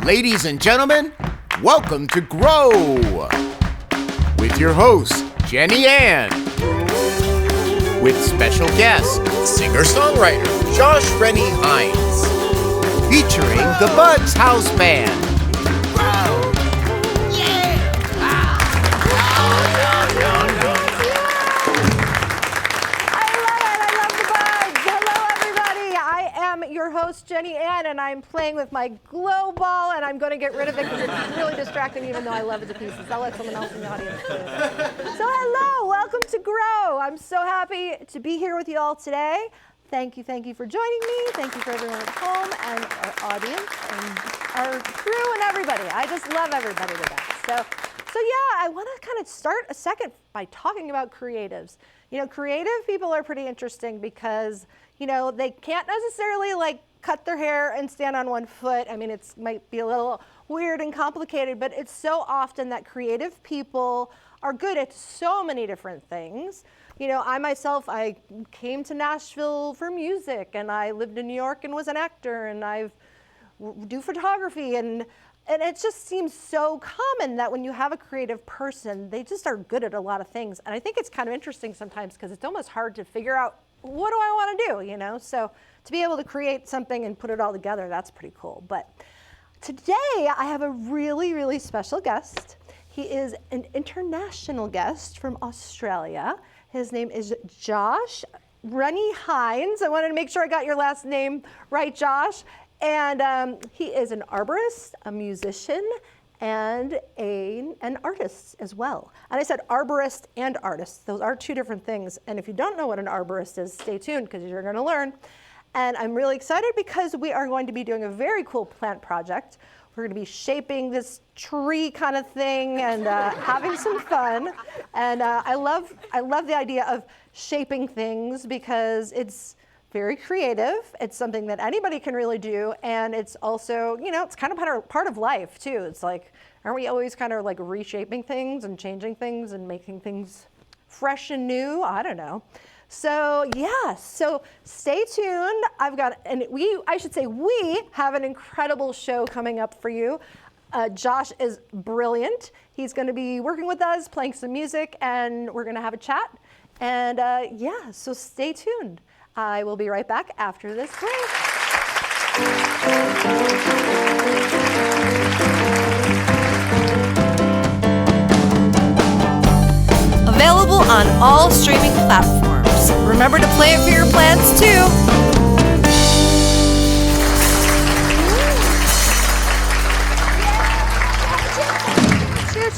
Ladies and gentlemen, welcome to Grow with your host, Jenny Ann, with special guest, singer-songwriter Josh Rennie Hynes, featuring the Buds House Band. Your host, Jenny Ann, and I'm playing with my glow ball, and I'm going to get rid of it because it's really distracting, even though I love it to pieces. I'll let someone else in the audience do it. So hello, welcome to Grow. I'm so happy to be here with you all today. Thank you for joining me. Thank you for everyone at home and our audience and our crew and everybody. I just love everybody to death. So yeah, I want to kind of start a second by talking about creatives. You know, creative people are pretty interesting because, you know, they can't necessarily like cut their hair and stand on one foot. I mean, it might be a little weird and complicated, but it's so often that creative people are good at so many different things. You know, I came to Nashville for music, and I lived in New York and was an actor, and I do photography, and it just seems so common that when you have a creative person, they just are good at a lot of things. And I think it's kind of interesting sometimes because it's almost hard to figure out, what do I want to do, you know? So to be able to create something and put it all together, that's pretty cool. But today I have a really, really special guest. He is an international guest from Australia. His name is Josh Rennie Hynes. I wanted to make sure I got your last name right, Josh. And he is an arborist, a musician, and an artist as well. And I said arborist and artist. Those are two different things. And if you don't know what an arborist is, stay tuned because you're going to learn. And I'm really excited because we are going to be doing a very cool plant project. We're going to be shaping this tree kind of thing and having some fun. And I love the idea of shaping things because it's very creative. It's something that anybody can really do, and it's also, you know, it's kind of part of life too. It's like, aren't we always kind of like reshaping things and changing things and making things fresh and new? I don't know. So yeah, so stay tuned. We have an incredible show coming up for you. Josh is brilliant. He's going to be working with us, playing some music, and we're going to have a chat. And yeah, so stay tuned. I will be right back after this break. Available on all streaming platforms. Remember to play it for your plants too.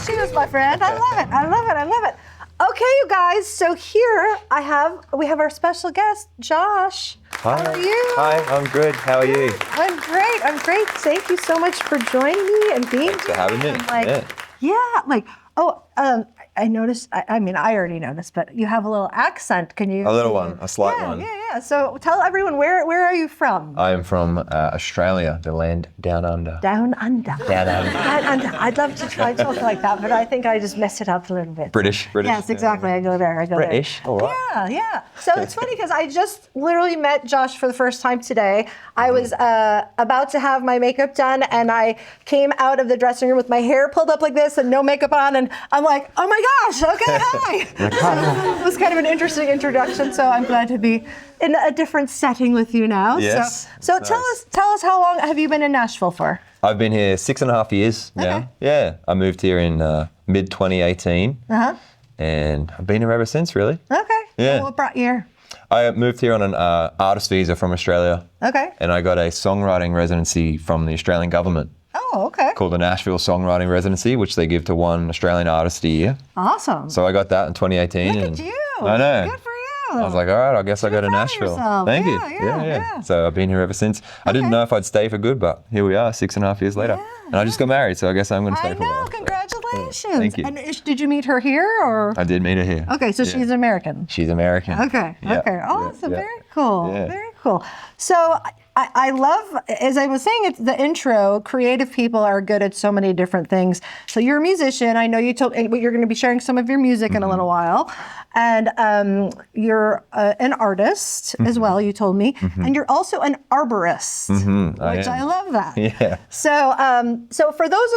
Cheers, my friend. I love it. Okay, you guys, so here we have our special guest, Josh. Hi. How are you? Hi, I'm good. How are you? I'm great. Thank you so much for joining me and being Thanks for having me. I noticed, I mean, I already noticed, but you have a little accent. Can you? A little one, a slight one. Yeah. So tell everyone, where are you from? I am from Australia, the land down under. Down under. Down under. Down under. I'd love to try talking like that, but I think I just messed it up a little bit. British. Yes, exactly. I go there. British, all right. Yeah. So it's funny because I just literally met Josh for the first time today. I was about to have my makeup done, and I came out of the dressing room with my hair pulled up like this and no makeup on, and I'm like, oh my gosh, okay, hi. So it was kind of an interesting introduction, so I'm glad to be in a different setting with you now. Yes. So nice. tell us how long have you been in Nashville for? I've been here 6.5 years now. Okay. Yeah, I moved here in mid-2018, and I've been here ever since, really. Okay. Yeah. So what brought you here? I moved here on an artist visa from Australia. Okay. And I got a songwriting residency from the Australian government. Oh, okay. Called the Nashville Songwriting Residency, which they give to one Australian artist a year. Awesome. So I got that in 2018. Look at you. I know. Good for you. I was like, all right, I guess I go to proud of Nashville. yourself. Thank you. Yeah. So I've been here ever since. I didn't know if I'd stay for good, but here we are, 6.5 years later. Yeah. And I just got married, so I guess I'm going to stay I for a while. know. Congratulations. Yeah. Thank you. And did you meet her here or? I did meet her here. Okay, so Yeah. she's American. She's American. Okay. Yeah. Okay. Awesome. Yeah. Very cool. Yeah. Very cool. So I love, as I was saying at the intro, creative people are good at so many different things. So you're a musician. I know you're going to be sharing some of your music in a little while. And you're an artist as well, you told me. And you're also an arborist, which I love that. Yeah. So for those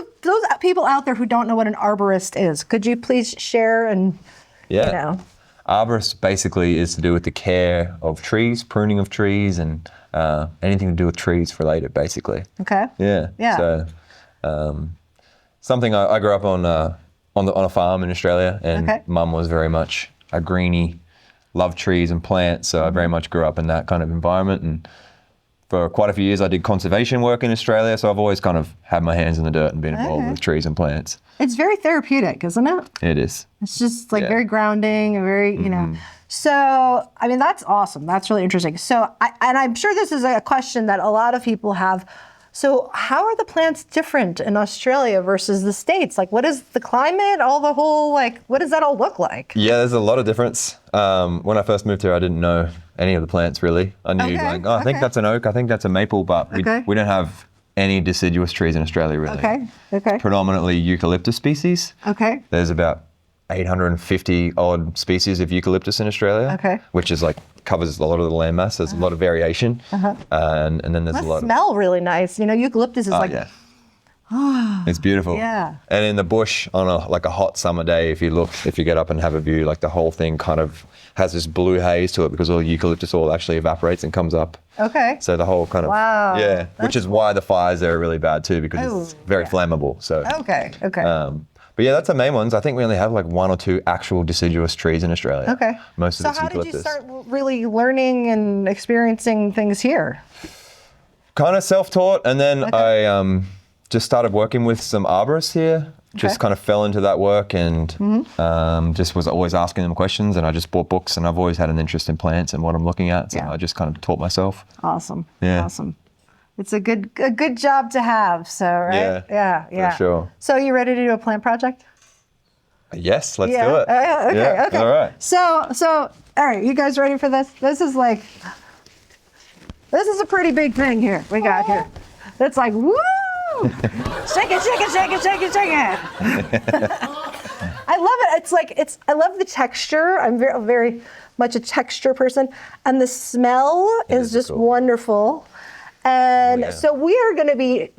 people out there who don't know what an arborist is, could you please share and, Arborist basically is to do with the care of trees, pruning of trees, and anything to do with trees related, basically. Okay. Yeah. So something I grew up on a farm in Australia, and Mum was very much a greenie, loved trees and plants, so I very much grew up in that kind of environment. And for quite a few years I did conservation work in Australia, so I've always kind of had my hands in the dirt and been involved with trees and plants. It's very therapeutic, isn't it? It is. It's just like very grounding and very, So, I mean, that's awesome. That's really interesting. So, and I'm sure this is a question that a lot of people have. So how are the plants different in Australia versus the States? Like, what is the climate, what does that all look like? Yeah, there's a lot of difference. When I first moved here, I didn't know any of the plants really. I knew I think that's an oak, I think that's a maple, but we don't have any deciduous trees in Australia really. Okay. Predominantly eucalyptus species. Okay. There's about 850 odd species of eucalyptus in Australia, which is covers a lot of the landmass. There's a lot of variation, and then there's a lot. Smell really nice. Eucalyptus is it's beautiful. Yeah. And in the bush on a hot summer day, if you get up and have a view, the whole thing kind of has this blue haze to it because all the eucalyptus oil actually evaporates and comes up. Okay. So the whole kind of which is why the fires there are really bad too, because it's very flammable. So okay. But yeah, that's the main ones. I think we only have 1 or 2 actual deciduous trees in Australia. Okay. Most of it's eucalyptus. So how did you start really learning and experiencing things here? Kind of self-taught, and then I just started working with some arborists here. Just kind of fell into that work, and just was always asking them questions, and I just bought books, and I've always had an interest in plants and what I'm looking at, so I just kind of taught myself. Awesome. Yeah. Awesome. It's a good job to have, so, right? Yeah. For sure. So you ready to do a plant project? Yes, let's do it. Okay. All right. So, all right, you guys ready for this? This is a pretty big thing here we got here. It's like, woo! Shake it. I love it. I love the texture. I'm very much a texture person, and the smell is just wonderful. And so we are going to be,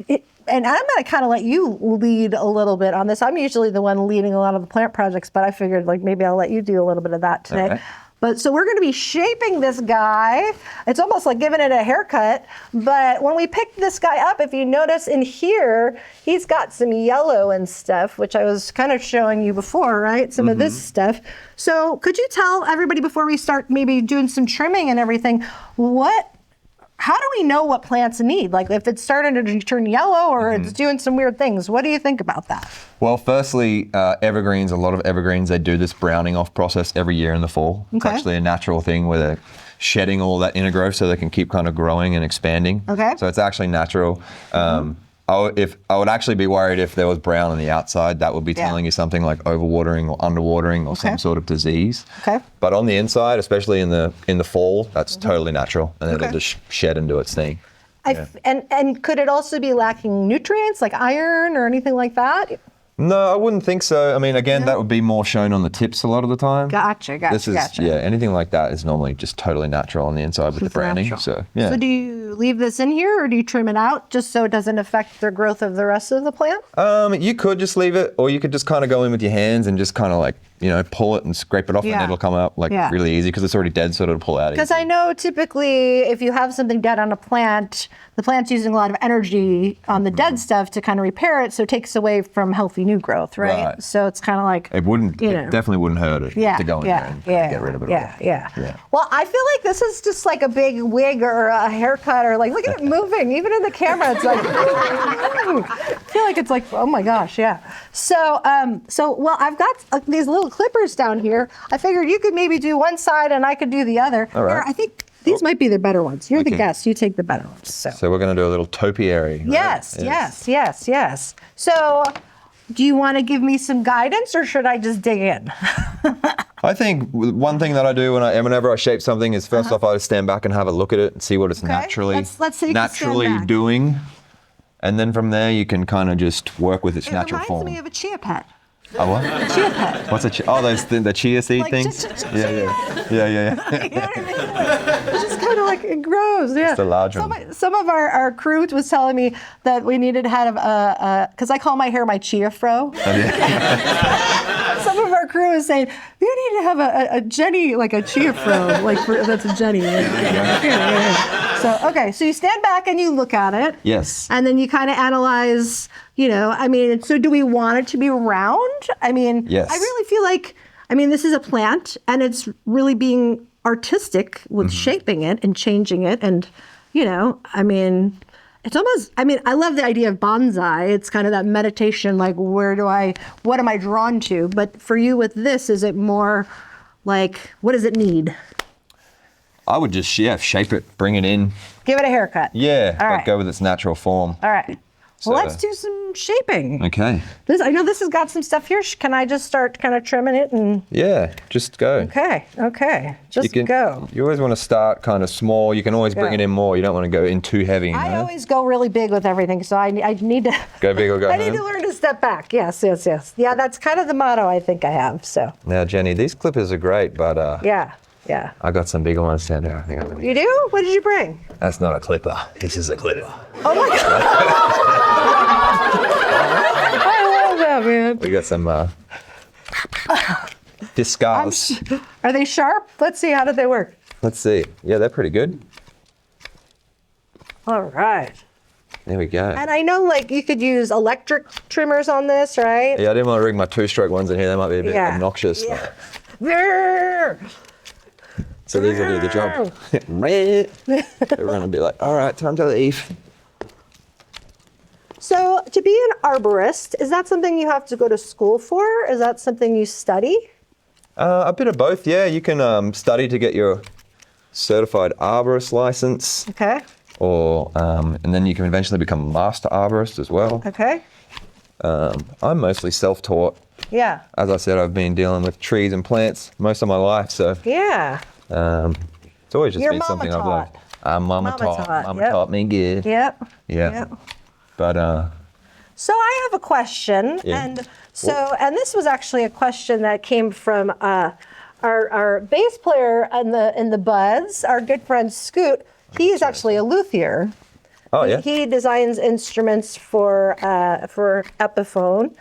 and I'm going to kind of let you lead a little bit on this. I'm usually the one leading a lot of the plant projects, but I figured maybe I'll let you do a little bit of that today. Right. But so we're going to be shaping this guy. It's almost like giving it a haircut. But when we picked this guy up, if you notice in here, he's got some yellow and stuff, which I was kind of showing you before, right? Some of this stuff. So could you tell everybody before we start maybe doing some trimming and everything, how do we know what plants need? If it's starting to turn yellow or it's doing some weird things, what do you think about that? Well, firstly, evergreens, a lot of evergreens, they do this browning off process every year in the fall. It's actually a natural thing where they're shedding all that inner growth so they can keep kind of growing and expanding. Okay. So it's actually natural. I would actually be worried if there was brown on the outside. That would be telling you something like overwatering or underwatering or some sort of disease. Okay. But on the inside, especially in the fall, that's totally natural, and it'll just shed into its thing. And could it also be lacking nutrients like iron or anything like that? No, I wouldn't think so. I mean, again, that would be more shown on the tips a lot of the time. Gotcha. Yeah, anything like that is normally just totally natural on the inside with the branding. Natural. So, yeah. So do you leave this in here or do you trim it out just so it doesn't affect the growth of the rest of the plant? You could just leave it, or you could just kind of go in with your hands and just kind of pull it and scrape it off, and it'll come out really easy because it's already dead, so it'll pull out. Because I know typically if you have something dead on a plant, the plant's using a lot of energy on the dead stuff to kind of repair it, so it takes away from healthy new growth, right? So it's kind of like it definitely wouldn't hurt it to go in there and get rid of it. Yeah. Well, I feel like this is just like a big wig or a haircut, or look at it moving. Even in the camera, it's like I feel like it's like, oh my gosh, yeah. So well, I've got these little clippers down here. I figured you could maybe do one side and I could do the other. All right. Here, I think these might be the better ones. You're the guest. You take the better ones. So we're going to do a little topiary. Right? Yes. So do you want to give me some guidance or should I just dig in? I think one thing that I do whenever I shape something is first off I just stand back and have a look at it and see what it's naturally doing, and then from there you can kind of just work with its natural form. It reminds me of a chia pet. A what? A chia pet. What's a chia? Oh, the chia seed like things? Yeah. Yeah. You know what I mean? It's just kind of like, it grows, yeah. It's the large one. Some of our crew was telling me that we needed to have because I call my hair my chia fro. Oh, yeah. Some of our crew is saying, you need to have a Jenny, like a chia fro, that's a Jenny. So you stand back and you look at it. Yes. And then you kind of analyze, so do we want it to be round? Yes. I really feel like, this is a plant and it's really being artistic with shaping it and changing it. And, it's almost, I love the idea of bonsai. It's kind of that meditation, like what am I drawn to? But for you with this, is it more like, what does it need? I would just, shape it, bring it in. Give it a haircut. Yeah, All right. go with its natural form. All right. Well, let's do some shaping. Okay. I know this has got some stuff here. Can I just start kind of trimming it and? Yeah, just go. Okay. Just go. You always want to start kind of small. You can always bring it in more. You don't want to go in too heavy. I always go really big with everything, so I need to go big or go home. I need to learn to step back. Yes. Yeah, that's kind of the motto I think I have. So. Now, Jenny, these clippers are great, but Yeah. I got some bigger ones down there. I think I'm gonna. You do? What did you bring? That's not a clipper. This is a clipper. Oh my God! I love that, man. We got some discards. Are they sharp? Let's see. How did they work? Let's see. Yeah, they're pretty good. All right. There we go. And I know, you could use electric trimmers on this, right? Yeah, I didn't want to rig my two-stroke ones in here. They might be a bit obnoxious. Yeah. There. So these will do the job. They're going to be like, all right, time to leave. So to be an arborist, is that something you have to go to school for? Is that something you study? A bit of both, yeah. You can study to get your certified arborist license. Okay. Or, and then you can eventually become a master arborist as well. Okay. I'm mostly self-taught. Yeah. As I said, I've been dealing with trees and plants most of my life, so. Yeah. It's always just been something I've loved. Mama taught me good. Yep. Yeah. But so I have a question, and this was actually a question that came from our bass player in the Buds, our good friend Scoot. He is actually a luthier. Oh yeah. He designs instruments for Epiphone,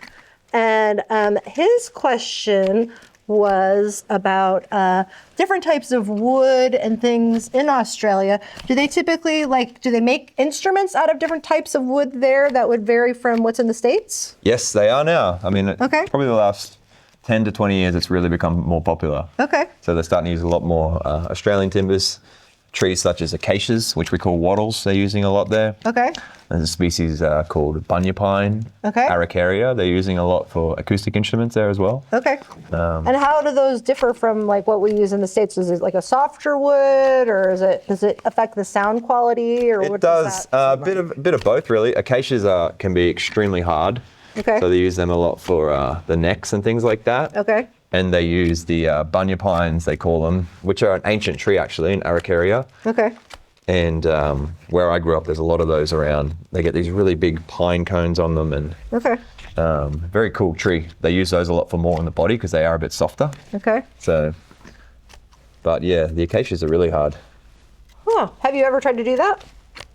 and his question was about different types of wood and things in Australia. Do they typically do they make instruments out of different types of wood there that would vary from what's in the States? Yes, they are now. Probably the last 10 to 20 years, it's really become more popular. Okay. So they're starting to use a lot more Australian timbers, trees such as acacias, which we call wattles, they're using a lot there. Okay. There's a species called bunya pine, okay. Araucaria. They're using a lot for acoustic instruments there as well. Okay. And how do those differ from what we use in the States? Is it like a softer wood, or does it affect the sound quality, or it does? A bit of both, really. Acacias can be extremely hard. Okay. So they use them a lot for the necks and things like that. Okay. And they use the bunya pines, they call them, which are an ancient tree actually in Araucaria. Okay. And where I grew up, there's a lot of those around. They get these really big pine cones on them, and okay. Very cool tree. They use those a lot for more in the body because they are a bit softer. Okay. So, but yeah, the acacias are really hard. Huh. Have you ever tried to do that?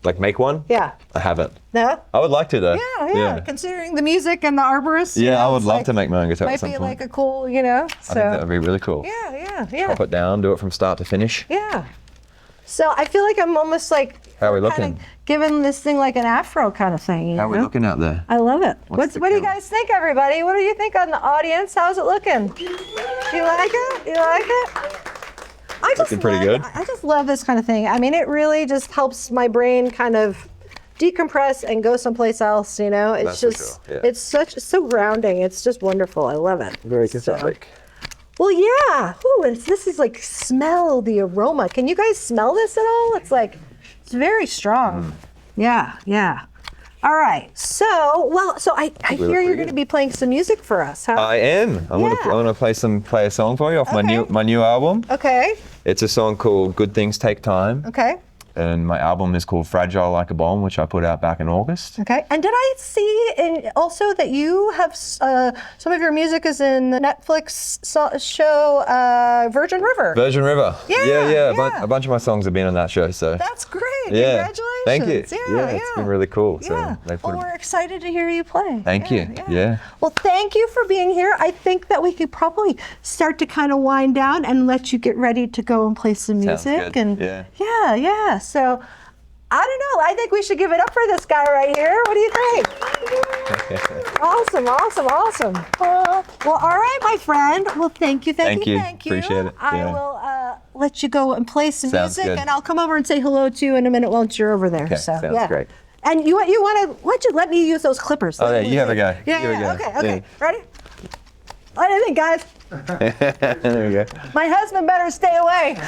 Like make one? Yeah. I haven't. No? I would like to though. Yeah. Considering the music and the arborist. Yeah, I would love to make my own guitar at some point. Might be a cool, so. I think that would be really cool. Yeah. Chop it down, do it from start to finish. Yeah. So I feel like I'm almost how are we looking? Giving this thing like an afro kind of thing. How are we looking out there? I love it. What do you guys think, everybody? What do you think on the audience? How's it looking? You like it? You like it? Looking pretty good. I just love this kind of thing. It really just helps my brain kind of decompress and go someplace else. It's it's so grounding. It's just wonderful. I love it. Very cathartic. Well, yeah. Ooh, this is smell the aroma. Can you guys smell this at all? It's very strong. Yeah. All right. So I hear you're going to be playing some music for us, huh? I am. I'm gonna play a song for you off my new album. Okay. It's a song called "Good Things Take Time." Okay. And my album is called "Fragile Like a Bomb," which I put out back in August. Okay. And did I see also that you have some of your music is in the Netflix show Virgin River? Virgin River. Yeah. A bunch of my songs have been on that show. So that's great. Yeah. Congratulations. Thank you. Yeah, it's been really cool. Yeah. So Well, we're excited to hear you play. Thank you. Yeah. Well, thank you for being here. I think that we could probably start to kind of wind down and let you get ready to go and play some music. Sounds good. And yeah. So I don't know. I think we should give it up for this guy right here. What do you think? Awesome. Well, all right, my friend. Well, thank you. Appreciate it. I will let you go and play some Sounds music, good. and I'll come over and say hello to you in a minute once you're over there. Okay, so, sounds great. And you want to? Why don't you let me use those clippers? Oh, yeah, you have a go. Yeah. Okay. Ready? What do you think, guys? There we go. My husband better stay away.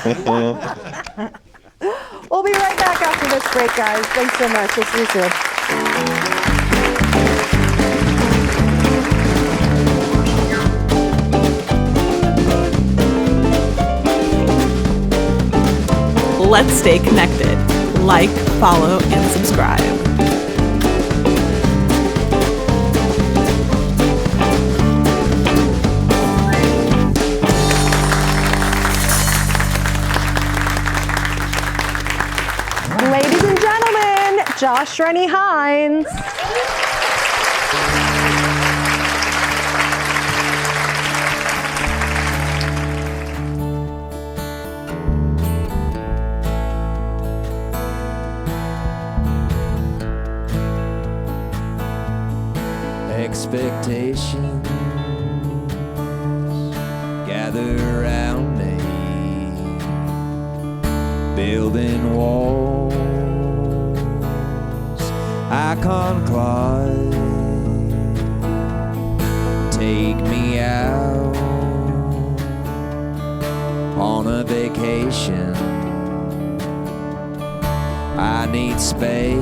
We'll be right back after this break, guys. Thanks so much. We'll see you soon. Let's stay connected. Like, follow, and subscribe. Ladies and gentlemen, Josh Rennie Hynes. Expectations gather around me, building walls I can't climb. Take me out on a vacation. I need space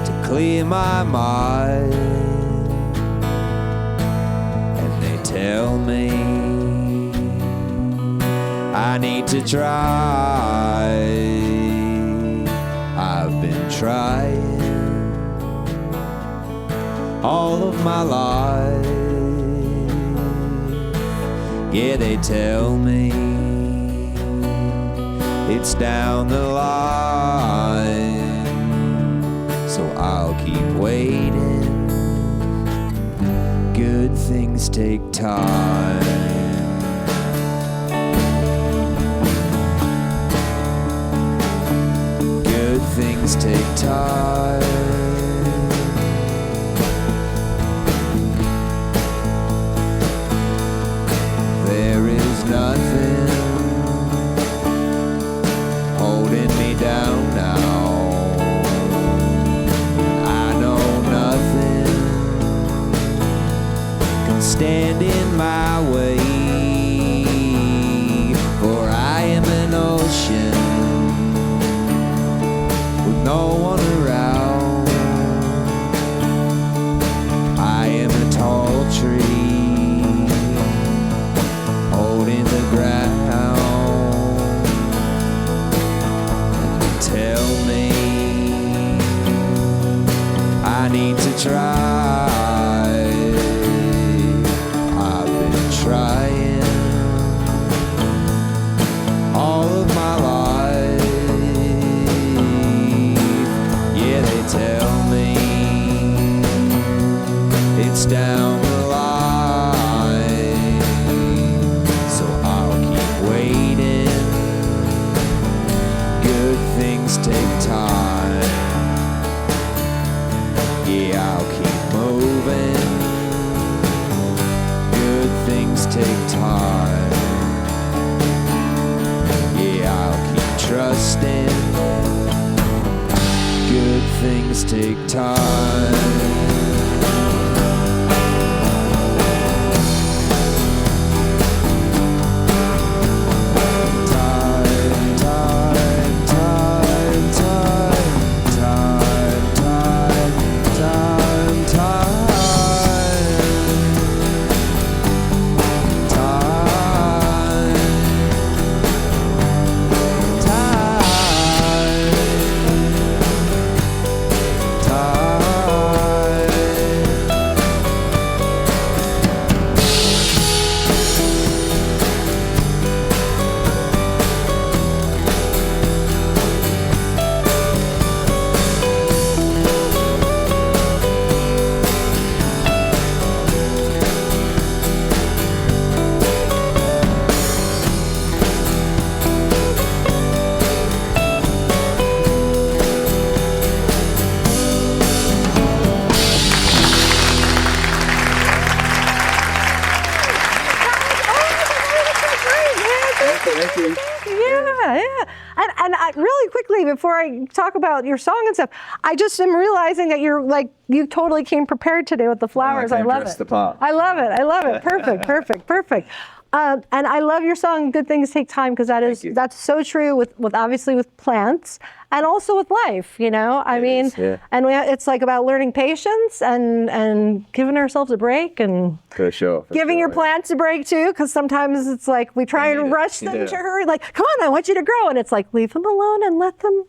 to clear my mind. And they tell me I need to try. I've been trying all of my life. Yeah, they tell me it's down the line, so I'll keep waiting. Good things take time. Good things take time. There is nothing holding me down now. I know nothing can stand in my way, for I am an ocean with no one around. I am a tall tree holding the ground. Tell me I need to try. I've been trying all of my life. Yeah, they tell me it's down the line, so I'll keep waiting. Good things take time. Yeah, I'll keep moving. Good things take time. Yeah, I'll keep trusting. Good things take time. Time, time, time, time, time. really quickly, before I talk about your song and stuff, I just am realizing that you totally came prepared today with the flowers. I love it. I love it. Perfect. And I love your song, Good Things Take Time, because that's so true with obviously with plants and also with life, you know? I mean, it's like about learning patience and giving ourselves a break and giving your plants a break too, because sometimes it's like we try and rush them to hurry, like, come on, I want you to grow. And it's like, leave them alone and let them.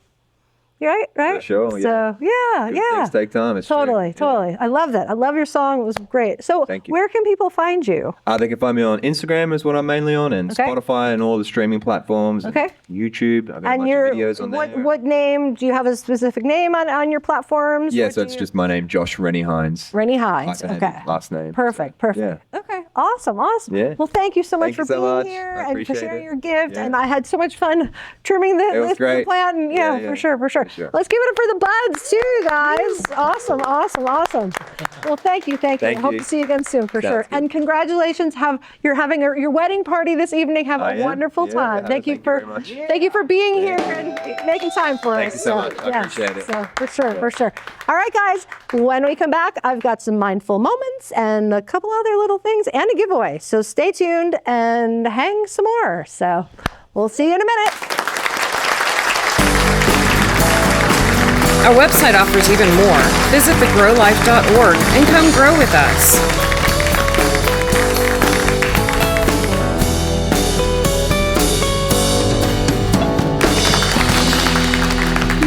Right. For sure. So yeah. Things take time. It's totally. I love that. I love your song. It was great. So where can people find you? They can find me on Instagram is what I'm mainly on, and Spotify and all the streaming platforms. Okay. And YouTube. I've got a bunch of videos on there. What name? Do you have a specific name on your platforms? Yeah, so it's just my name, Josh Rennie Hynes. Rennie Hynes. Okay. Last name. Perfect. Yeah. Okay. Awesome. Yeah. Well, thank you so much for being here and for sharing your gift. Yeah. And I had so much fun trimming the plant. And for sure. Let's give it up for the buds too, you guys. Awesome. Well, thank you. I hope to see you again soon for sure. And congratulations. You're having your wedding party this evening. Have a wonderful time. Thank you for being here and making time for us. Thank you so much. I appreciate it. So for sure. All right, guys. When we come back, I've got some mindful moments and a couple other little things and a giveaway. So stay tuned and hang some more. So we'll see you in a minute. Our website offers even more. Visit thegrowlife.org and come grow with us.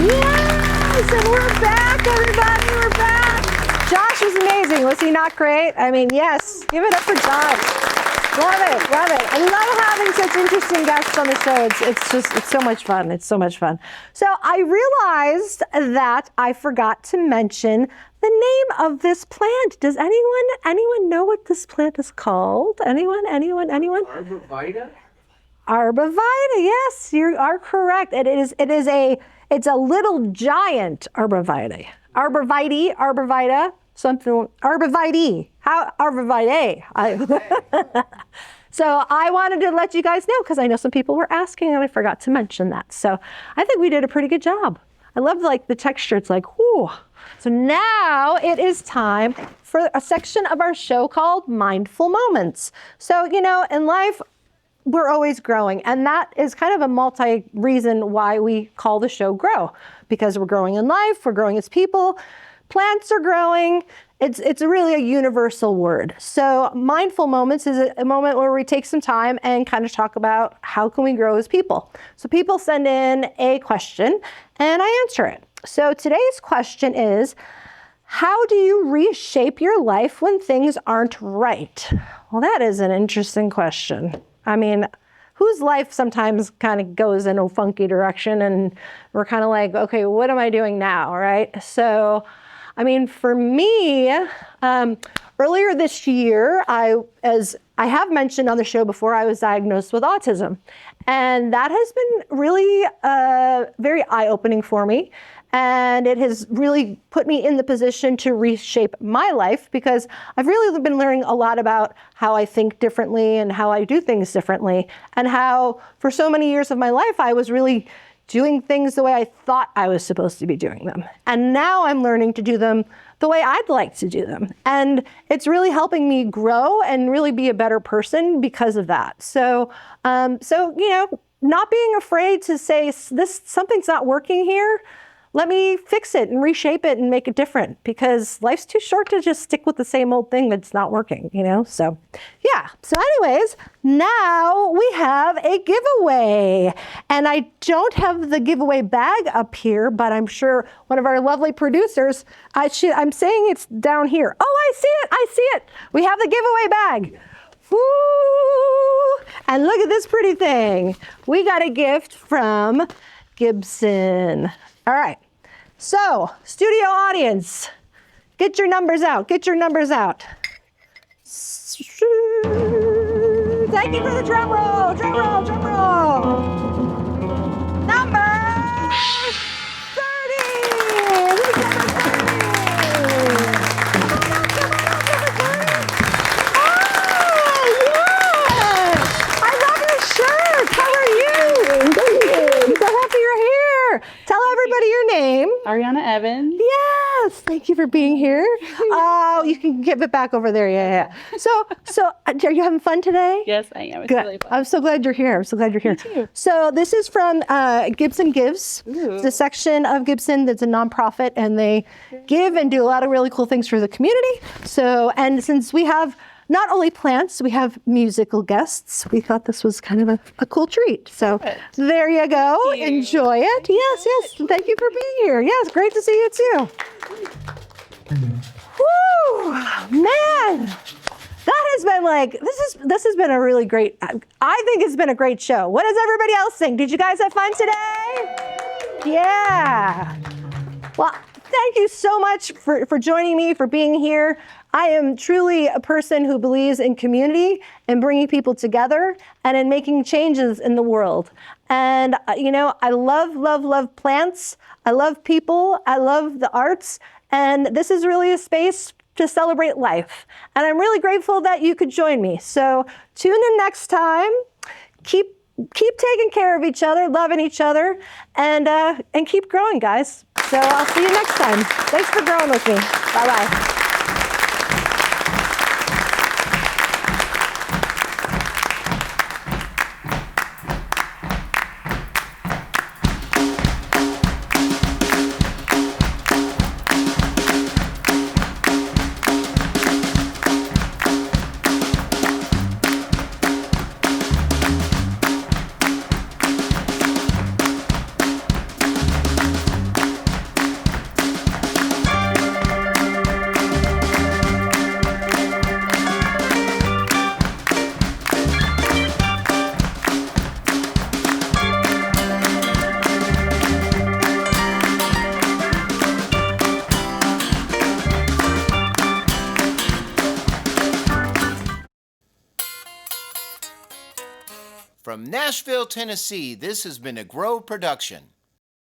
Yes, and we're back, everybody. We're back. Josh was amazing. Was he not great? I mean, yes. Give it up for Josh. Love it. I love having such interesting guests on the show. It's so much fun. So I realized that I forgot to mention the name of this plant. Does anyone know what this plant is called? Anyone? Arborvitae, yes, you are correct. It's a little giant arborvitae. Arborvitae. Something arborvitae. How arborvitae? So I wanted to let you guys know because I know some people were asking and I forgot to mention that. So I think we did a pretty good job. I love the texture. It's like, whoo. So now it is time for a section of our show called Mindful Moments. So, in life, we're always growing. And that is kind of a multi-reason why we call the show Grow. Because we're growing in life, we're growing as people. Plants are growing. It's really a universal word. So mindful moments is a moment where we take some time and kind of talk about how can we grow as people. So people send in a question and I answer it. So today's question is, how do you reshape your life when things aren't right? Well, that is an interesting question. I mean, whose life sometimes kind of goes in a funky direction and we're kind of like, okay, what am I doing now, right? So I mean, for me, earlier this year, as I have mentioned on the show before, I was diagnosed with autism. And that has been really very eye-opening for me. And it has really put me in the position to reshape my life because I've really been learning a lot about how I think differently and how I do things differently. And how for so many years of my life, I was really doing things the way I thought I was supposed to be doing them. And now I'm learning to do them the way I'd like to do them. And it's really helping me grow and really be a better person because of that. So not being afraid to say, something's not working here, let me fix it and reshape it and make it different because life's too short to just stick with the same old thing that's not working, So, yeah. So anyways, now we have a giveaway. And I don't have the giveaway bag up here, but I'm sure one of our lovely producers, I'm saying it's down here. Oh, I see it. We have the giveaway bag. Woo! And look at this pretty thing. We got a gift from Gibson. All right, so studio audience, get your numbers out. Thank you for the drum roll. Number 30. Who's number 30? Oh, yeah. I love your shirt. How are you? I'm so happy you're here. being here. Oh, you can give it back over there. Yeah. So are you having fun today? Yes, I am. It's Good. really fun. I'm so glad you're here. Me too. So this is from Gibson Gives. It's a section of Gibson that's a nonprofit, and they give and do a lot of really cool things for the community. So, and since we have not only plants, we have musical guests. We thought this was kind of a cool treat. So there you go. Enjoy it. Yes. Thank you for being here. Yes, great to see you too. Woo, man. That has been like, this has been a really great, I think it's been a great show. What does everybody else think? Did you guys have fun today? Yeah. Well, thank you so much for joining me, for being here. I am truly a person who believes in community and bringing people together and in making changes in the world. And, I love plants. I love people. I love the arts. And this is really a space to celebrate life. And I'm really grateful that you could join me. So tune in next time. Keep taking care of each other, loving each other, and keep growing, guys. So I'll see you next time. Thanks for growing with me. Bye-bye. From Nashville, Tennessee, this has been a Grow production.